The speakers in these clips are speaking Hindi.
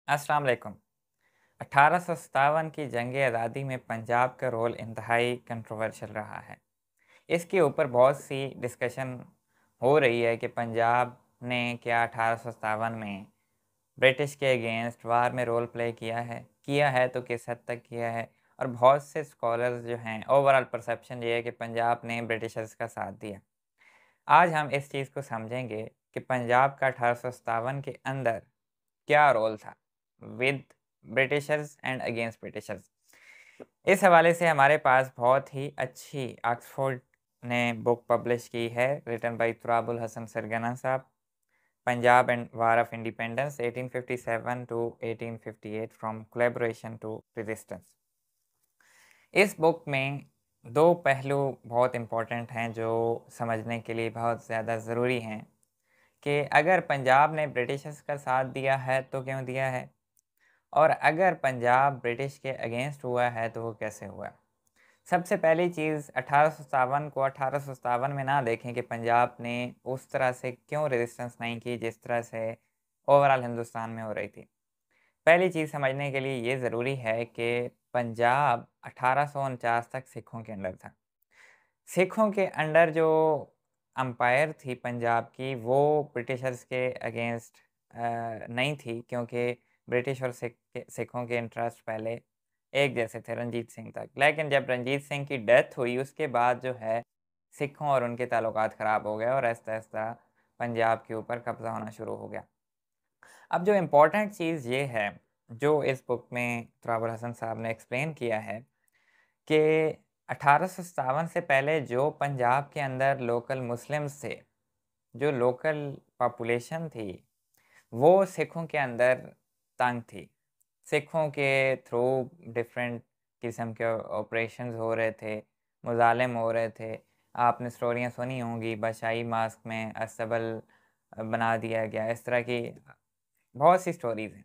अस्सलाम वालेकुम। 1857 की जंग आज़ादी में पंजाब का रोल इंतहाई कंट्रोवर्शियल रहा है। इसके ऊपर बहुत सी डिस्कशन हो रही है कि पंजाब ने क्या 1857 में ब्रिटिश के अगेंस्ट वार में रोल प्ले किया है तो किस हद तक किया है। और बहुत से स्कॉलर्स जो हैं ओवरऑल परसेप्शन ये है कि पंजाब ने ब्रिटिशर्स का साथ दिया। आज हम इस चीज़ को समझेंगे कि पंजाब का 1857 के अंदर क्या रोल था with Britishers and against Britishers. इस हवाले से हमारे पास बहुत ही अच्छी ऑक्सफोर्ड ने बुक पब्लिश की है रिटन बाय तुराबुल हसन सरगना साहब, Punjab and war of independence 1857 to 1858 from collaboration to resistance. इस बुक में दो पहलू बहुत इम्पोर्टेंट हैं जो समझने के लिए बहुत ज़्यादा ज़रूरी हैं कि अगर पंजाब ने ब्रिटिशर्स का साथ दिया है तो क्यों दिया है, और अगर पंजाब ब्रिटिश के अगेंस्ट हुआ है तो वो कैसे हुआ। सबसे पहली चीज़ 1857 को 1857 में ना देखें कि पंजाब ने उस तरह से क्यों रेजिस्टेंस नहीं की जिस तरह से ओवरऑल हिंदुस्तान में हो रही थी। पहली चीज़ समझने के लिए ये ज़रूरी है कि पंजाब 1849 तक सिखों के अंडर था। सिखों के अंडर जो अम्पायर थी पंजाब की वो ब्रिटिशर्स के अगेंस्ट नहीं थी, क्योंकि ब्रिटिश और सिखों के इंटरेस्ट पहले एक जैसे थे रंजीत सिंह तक। लेकिन जब रंजीत सिंह की डेथ हुई उसके बाद जो है सिखों और उनके ताल्लुकात ख़राब हो गए और आहिस्ता आहिस्ता पंजाब के ऊपर कब्ज़ा होना शुरू हो गया। अब जो इम्पोर्टेंट चीज़ ये है जो इस बुक में तुराबुल हसन साहब ने एक्सप्लेन किया है कि 1857 से पहले जो पंजाब के अंदर लोकल मुस्लिम्स थे, जो लोकल पॉपुलेशन थी, वो सिखों के अंदर तंग थी। सिखों के थ्रू डिफरेंट किस्म के ऑपरेशंस हो रहे थे, मुज़ालिम हो रहे थे। आपने स्टोरियाँ सुनी होंगी, बशाई मास्क में अस्तबल बना दिया गया, इस तरह की बहुत सी स्टोरीज़ हैं।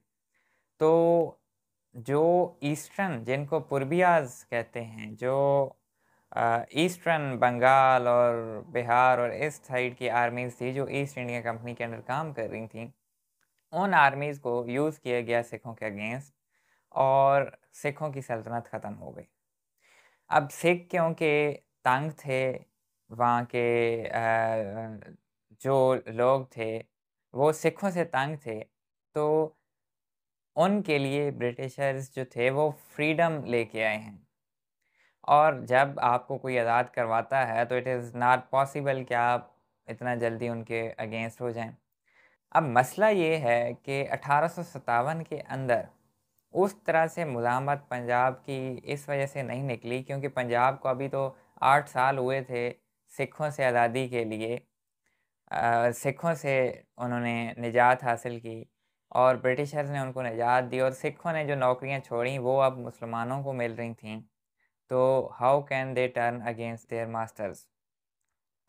तो जो ईस्टर्न जिनको पूर्बियाज़ कहते हैं, जो ईस्टर्न बंगाल और बिहार और इस साइड की आर्मीज़ थी जो ईस्ट इंडिया कंपनी के अंडर काम कर रही थी, उन आर्मीज़ को यूज़ किया गया सिखों के अगेंस्ट और सिखों की सल्तनत ख़त्म हो गई। अब सिख क्योंकि तंग थे, वहाँ के जो लोग थे वो सिखों से तंग थे, तो उनके लिए ब्रिटिशर्स जो थे वो फ्रीडम लेके आए हैं। और जब आपको कोई आज़ाद करवाता है तो इट इज़ नॉट पॉसिबल कि आप इतना जल्दी उनके अगेंस्ट हो जाएं। अब मसला ये है कि 1857 के अंदर उस तरह से मुज़ाहमत पंजाब की इस वजह से नहीं निकली, क्योंकि पंजाब को अभी तो 8 साल हुए थे सिखों से आज़ादी के लिए। सिखों से उन्होंने निजात हासिल की और ब्रिटिशर्स ने उनको निजात दी, और सिखों ने जो नौकरियां छोड़ी वो अब मुसलमानों को मिल रही थीं। तो how can they turn against their masters,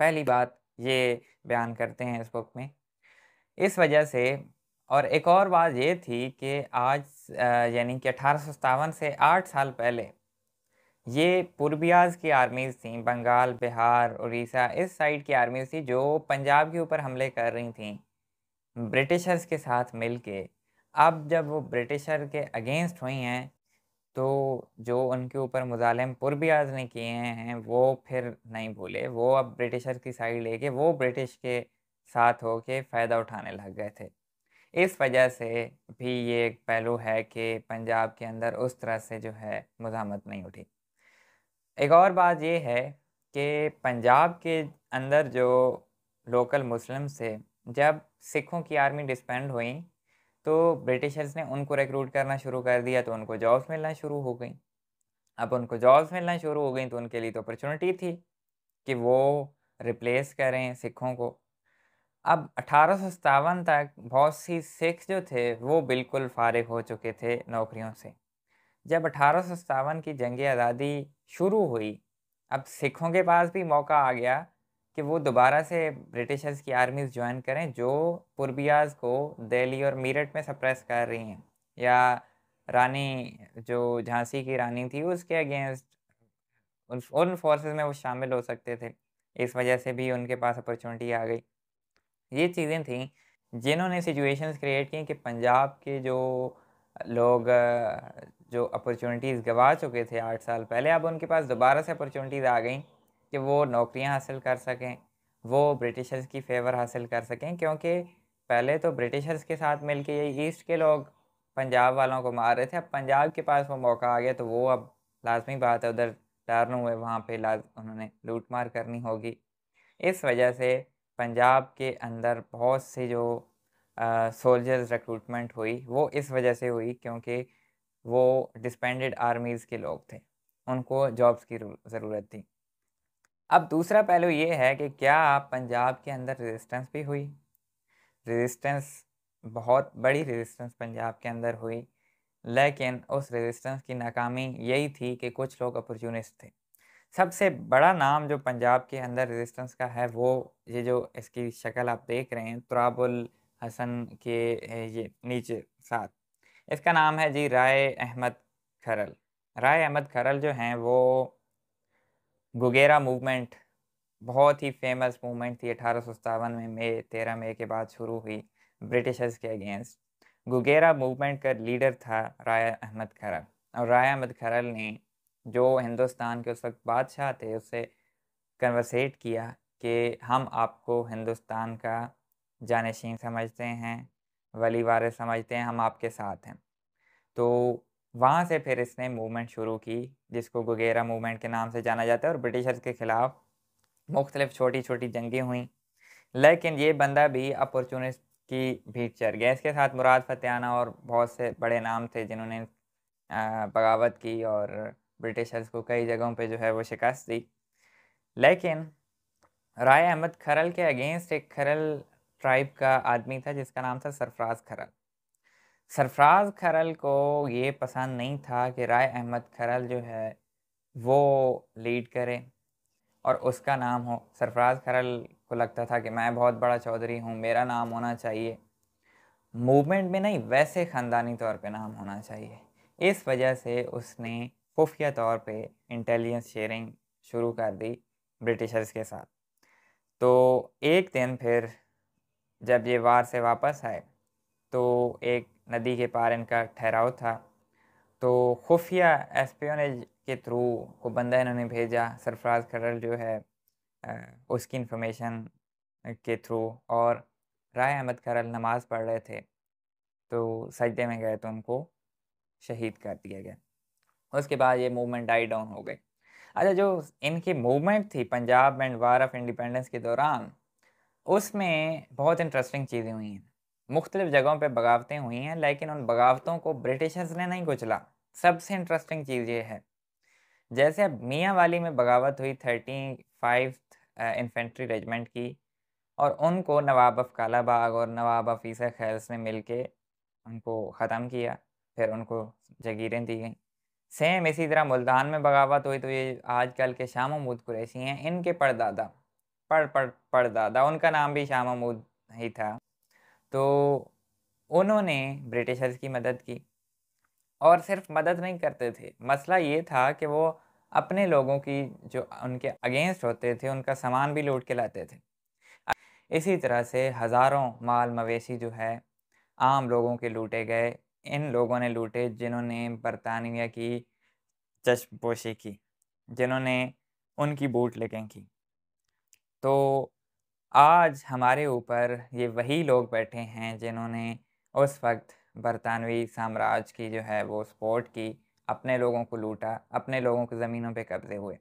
पहली बात ये बयान करते हैं इस बुक में। इस वजह से और एक और बात ये थी कि आज यानी कि 1857 से 8 साल पहले ये पूर्बियाज़ की आर्मीज़ थीं, बंगाल, बिहार, उड़ीसा इस साइड की आर्मीज़ थी जो पंजाब के ऊपर हमले कर रही थीं ब्रिटिशर्स के साथ मिलके। अब जब वो ब्रिटिशर के अगेंस्ट हुई हैं तो जो उनके ऊपर मुज़ालिम पूर्बियाज़ ने किए हैं वो फिर नहीं भूले, वो अब ब्रिटिशर की साइड लेके वो ब्रिटिश के साथ होके फ़ायदा उठाने लग गए थे। इस वजह से भी ये एक पहलू है कि पंजाब के अंदर उस तरह से जो है मुज़ाहमत नहीं उठी। एक और बात ये है कि पंजाब के अंदर जो लोकल मुस्लिम्स थे, जब सिखों की आर्मी डिसबैंड हुई तो ब्रिटिशर्स ने उनको रिक्रूट करना शुरू कर दिया, तो उनको जॉब्स मिलना शुरू हो गई। अब उनको जॉब्स मिलना शुरू हो गई तो उनके लिए तो अपॉर्चुनिटी थी कि वो रिप्लेस करें सिखों को। अब 1857 तक बहुत सी सिख जो थे वो बिल्कुल फारिग हो चुके थे नौकरियों से। जब 1857 की जंग आज़ादी शुरू हुई, अब सिखों के पास भी मौका आ गया कि वो दोबारा से ब्रिटिशर्स की आर्मीज़ ज्वाइन करें जो पूर्बियाज़ को दिल्ली और मीरठ में सप्रेस कर रही हैं, या रानी जो झांसी की रानी थी उसके अगेंस्ट उन फोर्सेस में वो शामिल हो सकते थे। इस वजह से भी उनके पास अपॉर्चुनिटी आ गई। ये चीज़ें थीं जिन्होंने सिचुएशंस क्रिएट की कि पंजाब के जो लोग जो अपॉर्चुनिटीज़ गंवा चुके थे 8 साल पहले, अब उनके पास दोबारा से अपॉर्चुनिटीज़ आ गई कि वो नौकरियां हासिल कर सकें, वो ब्रिटिशर्स की फेवर हासिल कर सकें। क्योंकि पहले तो ब्रिटिशर्स के साथ मिलके ये ईस्ट के लोग पंजाब वालों को मार रहे थे, अब पंजाब के पास वो मौका आ गया तो वो अब लाजमी बात है उधर टर्न हुए, वहाँ पे उन्होंने लूट मार करनी होगी। इस वजह से पंजाब के अंदर बहुत से जो सोल्जर्स रिक्रूटमेंट हुई वो इस वजह से हुई क्योंकि वो डिस्पेंडेड आर्मीज़ के लोग थे, उनको जॉब्स की ज़रूरत थी। अब दूसरा पहलू ये है कि क्या पंजाब के अंदर रेजिस्टेंस भी हुई। रेजिस्टेंस, बहुत बड़ी रेजिस्टेंस पंजाब के अंदर हुई, लेकिन उस रेजिस्टेंस की नाकामी यही थी कि कुछ लोग अपॉर्चुनिस्ट थे। सबसे बड़ा नाम जो पंजाब के अंदर रेजिस्टेंस का है वो ये जो इसकी शक्ल आप देख रहे हैं तुराबुल हसन के ये नीचे साथ, इसका नाम है जी राय अहमद खरल। राय अहमद खरल जो हैं वो गुगेरा मूवमेंट, बहुत ही फेमस मूवमेंट थी 1857 में, 13 मई के बाद शुरू हुई ब्रिटिशर्स के अगेंस्ट। गुगेरा मूवमेंट का लीडर था राय अहमद खरल, और राय अहमद खरल ने जो हिंदुस्तान के उस वक्त बादशाह थे उससे कन्वर्सेट किया कि हम आपको हिंदुस्तान का जानशीन समझते हैं, वली वारिस समझते हैं, हम आपके साथ हैं। तो वहाँ से फिर इसने मूवमेंट शुरू की जिसको गुगेरा मूवमेंट के नाम से जाना जाता है, और ब्रिटिशर्स के ख़िलाफ़ मुख्तलिफ छोटी छोटी जंगें हुई। लेकिन ये बंदा भी अपॉर्चुनिस्ट की भीख चढ़ गया। इसके साथ मुराद फतेहाना और बहुत से बड़े नाम थे जिन्होंने बगावत की और ब्रिटिशर्स को कई जगहों पे जो है वो शिकस्त दी। लेकिन राय अहमद खरल के अगेंस्ट एक खरल ट्राइब का आदमी था जिसका नाम था सरफराज खरल। सरफराज खरल को ये पसंद नहीं था कि राय अहमद खरल जो है वो लीड करे और उसका नाम हो। सरफराज खरल को लगता था कि मैं बहुत बड़ा चौधरी हूँ, मेरा नाम होना चाहिए, मूवमेंट में नहीं वैसे ख़ानदानी तौर पे नाम होना चाहिए। इस वजह से उसने खुफिया तौर पे इंटेलिजेंस शेयरिंग शुरू कर दी ब्रिटिशर्स के साथ। तो एक दिन फिर जब ये वार से वापस आए तो एक नदी के पार इनका ठहराव था, तो खुफिया एस्पियोनेज के थ्रू को बंदा इन्होंने भेजा सरफराज खरल जो है उसकी इंफॉर्मेशन के थ्रू। और राय अहमद खरल नमाज़ पढ़ रहे थे तो सजदे में गए तो उनको शहीद कर दिया गया। उसके बाद ये मूवमेंट डाई डाउन हो गई। अच्छा, जो इनकी मूवमेंट थी Punjab and war of independence के दौरान, उसमें बहुत इंटरेस्टिंग चीज़ें हुई हैं। मुख्तलिफ़ जगहों पे बगावतें हुई हैं लेकिन उन बगावतों को ब्रिटिशर्स ने नहीं कुचला। सबसे इंटरेस्टिंग चीज़ ये है, जैसे अब मियाँ वाली में बगावत हुई 35th इन्फेंट्री रेजिमेंट की, और उनको नवाब ऑफ कालाबाग और नवाब ऑफ ईसा खैल्स ने मिलके उनको ख़त्म किया, फिर उनको जगीरें दी गईं। सेम इसी तरह मुल्तान में बगावत हुई, तो ये आजकल के शाह महमूद कुरैशी हैं, इनके परदादा परदादा उनका नाम भी शाह महमूद ही था। तो उन्होंने ब्रिटिशर्स की मदद की, और सिर्फ मदद नहीं करते थे, मसला ये था कि वो अपने लोगों की जो उनके अगेंस्ट होते थे उनका सामान भी लूट के लाते थे। इसी तरह से हज़ारों माल मवेशी जो है आम लोगों के लूटे गए। इन लोगों ने लूटे जिन्होंने बरतानिया की चश्मपोशी की, जिन्होंने उनकी बूटलेगें की। तो आज हमारे ऊपर ये वही लोग बैठे हैं जिन्होंने उस वक्त बरतानवी साम्राज्य की जो है वो सपोर्ट की, अपने लोगों को लूटा, अपने लोगों की ज़मीनों पे कब्ज़े हुए।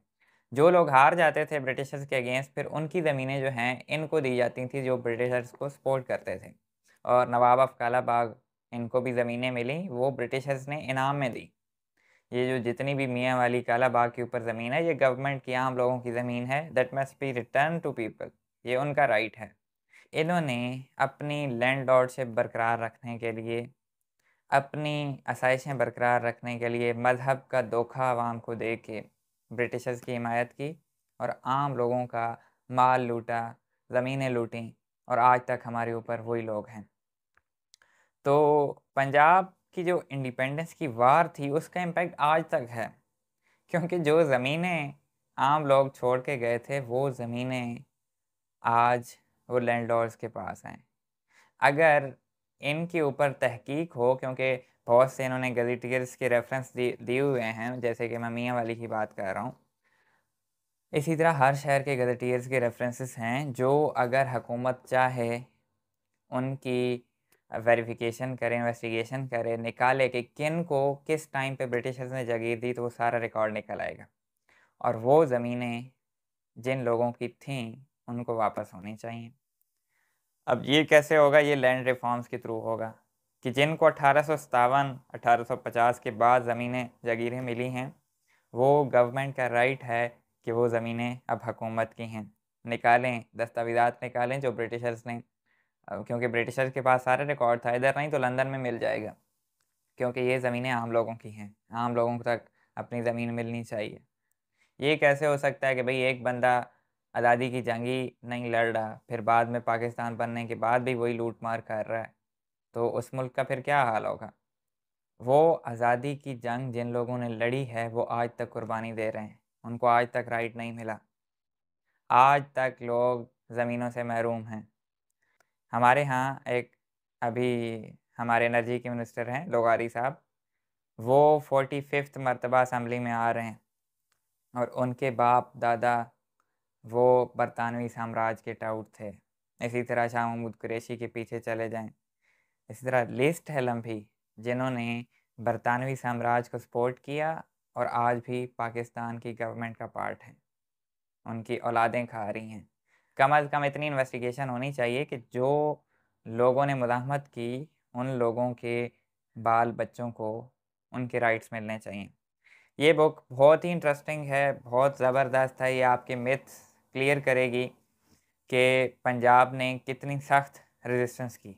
जो लोग हार जाते थे ब्रिटिशर्स के अगेंस्ट, फिर उनकी ज़मीनें जो हैं इनको दी जाती थी जो ब्रिटिशर्स को सपोर्ट करते थे। और नवाब ऑफ कालाबाग, इनको भी ज़मीनें मिली, वो ब्रिटिशर्स ने इनाम में दी। ये जो जितनी भी मियाँ वाली कालाबाग के ऊपर ज़मीन है, ये गवर्नमेंट की, आम लोगों की ज़मीन है, that must be return to people, ये उनका राइट है। इन्होंने अपनी लैंडलॉर्डशिप बरकरार रखने के लिए, अपनी आसाइशें बरकरार रखने के लिए मज़हब का धोखा आवाम को दे के ब्रिटिशर्स की हिमायत की और आम लोगों का माल लूटा, ज़मीनें लूटीं, और आज तक हमारे ऊपर वही लोग हैं। तो पंजाब की जो इंडिपेंडेंस की वार थी उसका इम्पैक्ट आज तक है, क्योंकि जो ज़मीनें आम लोग छोड़ के गए थे वो ज़मीनें आज वो लैंडलॉर्ड्स के पास हैं। अगर इनके ऊपर तहकीक हो, क्योंकि बहुत से इन्होंने गज़टियर्स के रेफरेंस दिए हुए हैं, जैसे कि मैं मियाँ वाली की बात कर रहा हूँ। इसी तरह हर शहर के गज़टियर्स के रेफरेंसेस हैं, जो अगर हुकूमत चाहे उनकी वेरिफिकेशन करे, इन्वेस्टिगेशन करे, निकाले कि किन को किस टाइम पे ब्रिटिशर्स ने जागीर दी, तो वो सारा रिकॉर्ड निकल आएगा। और वो ज़मीनें जिन लोगों की थीं उनको वापस होनी चाहिए। अब ये कैसे होगा? ये लैंड रिफॉर्म्स के थ्रू होगा कि जिनको 1857 1850 के बाद ज़मीनें जागीरें मिली हैं, वो गवर्नमेंट का राइट है कि वो ज़मीनें अब हुकूमत की हैं। निकालें, दस्तावेज़ात निकालें जो ब्रिटिशर्स ने, क्योंकि ब्रिटिशर्स के पास सारा रिकॉर्ड था, इधर नहीं तो लंदन में मिल जाएगा, क्योंकि ये ज़मीनें आम लोगों की हैं, आम लोगों तक अपनी ज़मीन मिलनी चाहिए। ये कैसे हो सकता है कि भाई एक बंदा आज़ादी की जंग ही नहीं लड़ रहा, फिर बाद में पाकिस्तान बनने के बाद भी वही लूट मार कर रहा है, तो उस मुल्क का फिर क्या हाल होगा? वो आज़ादी की जंग जिन लोगों ने लड़ी है वो आज तक कुर्बानी दे रहे हैं, उनको आज तक राइट नहीं मिला, आज तक लोग ज़मीनों से महरूम हैं। हमारे यहाँ एक अभी हमारे एनर्जी के मिनिस्टर हैं लोगारी साहब, वो 45th मरतबा असम्बली में आ रहे हैं, और उनके बाप दादा वो बरतानवी साम्राज्य के टाउट थे। इसी तरह शाह महमूद कुरैशी के पीछे चले जाएं, इसी तरह लिस्ट है लंबी जिन्होंने बरतानवी साम्राज्य को सपोर्ट किया और आज भी पाकिस्तान की गवर्नमेंट का पार्ट है, उनकी औलादें खा रही हैं। कम अज़ कम इतनी इन्वेस्टिगेशन होनी चाहिए कि जो लोगों ने मुज़ाहमत की, उन लोगों के बाल बच्चों को उनके राइट्स मिलने चाहिए। ये बुक बहुत ही इंटरेस्टिंग है, बहुत ज़बरदस्त है। ये आपके मिथ्स क्लियर करेगी कि पंजाब ने कितनी सख्त रेजिस्टेंस की,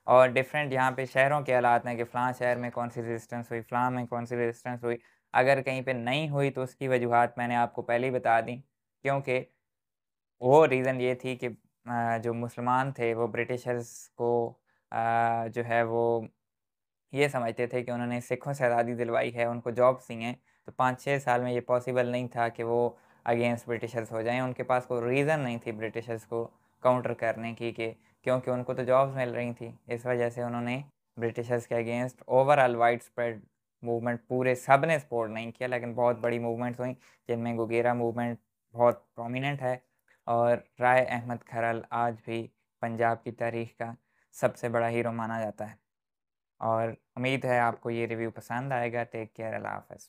और डिफरेंट यहाँ पे शहरों के हालात हैं कि फ़लाँ शहर में कौन सी रेजिस्टेंस हुई, फ़लाँ में कौन सी रेजिस्टेंस हुई। अगर कहीं पे नहीं हुई तो उसकी वजूहत मैंने आपको पहले ही बता दी, क्योंकि वो रीज़न ये थी कि जो मुसलमान थे वो ब्रिटिशर्स को जो है वो ये समझते थे कि उन्होंने सिखों से आज़ादी दिलवाई है, उनको जॉब्स दी हैं, तो 5-6 साल में ये पॉसिबल नहीं था कि वो अगेंस्ट ब्रिटिशर्स हो जाएँ। उनके पास कोई रीज़न नहीं थी ब्रिटिशर्स को काउंटर करने की, कि क्योंकि उनको तो जॉब्स मिल रही थी। इस वजह से उन्होंने ब्रिटिशर्स के against overall wide spread movement, पूरे सब ने सपोर्ट नहीं किया, लेकिन बहुत बड़ी मूवमेंट्स हुई, जिनमें गुगेरा मूवमेंट बहुत प्रोमिनेंट है। और राय अहमद खरल आज भी पंजाब की तारीख़ का सबसे बड़ा हीरो माना जाता है। और उम्मीद है आपको ये रिव्यू पसंद आएगा। टेक केयर, अल्लाह हाफ़िज़।